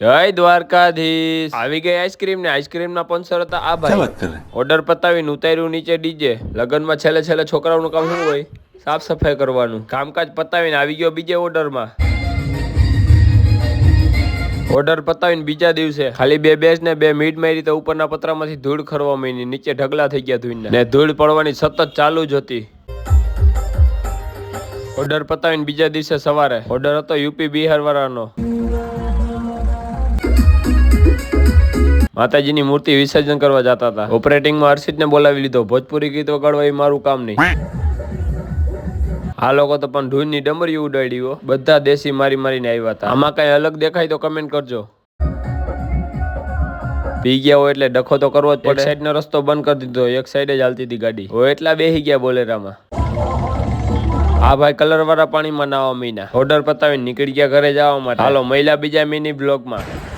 જય દ્વારકાધીશ આવી ગઈ આઈસ્ક્રીમ ને આઈસ્ક્રીમ ના સ્પોન્સર હતા આ ભાઈ ઓર્ડર પતાવીને ઉતાર્યું નીચે ડીજે લગનમાં છેલ્લે છોકરાઓનું કામ શું હોય સાફ સફાઈ કરવાનું કામકાજ પતાવીને આવી ગયો બીજે ઓર્ડરમાં ઓર્ડર પતાવીને બીજા દિવસે ખાલી બે બેસ ને બે મીટ મારી તો ઉપરના પતરામાંથી ધૂળ ખરવા માંડી નીચે ઢગલા થઈ ગયા ધૂળના ને ધૂળ પડવાની સતત ચાલુ જ હતી ઓર્ડર પતાવીને બીજા દિવસે સવારે ઓર્ડર હતો યુપી બિહાર વાળાનો માતાજીની મૂર્તિ વિસર્જન કરવા જતા હતા ઓપરેટિંગમાં હર્ષિતને બોલાવી લીધો ભોજપુરી ગીત વગાડવા એ મારું કામ નહીં આ લોકો તો પણ ધૂળની ડમરી ઉડાડી બધા દેશી મારીને આવ્યા હતા આમાં કઈ અલગ દેખાય તો કમેન્ટ કરજો પી ગયા હોય એટલે ડખો તો કરવો જ પડે એક સાઈડ નો રસ્તો બંધ કરી દીધો એક સાઈડ જ હાલતી હતી ગાડી હોય એટલા બેસી ગયા બોલેરામાં આ ભાઈ કલર વાળા પાણીમાં નાવા મહિના ઓર્ડર પતાવીને નીકળી ગયા ઘરે જવા માટે હાલો મહિલા બીજા મિની બ્લોગમાં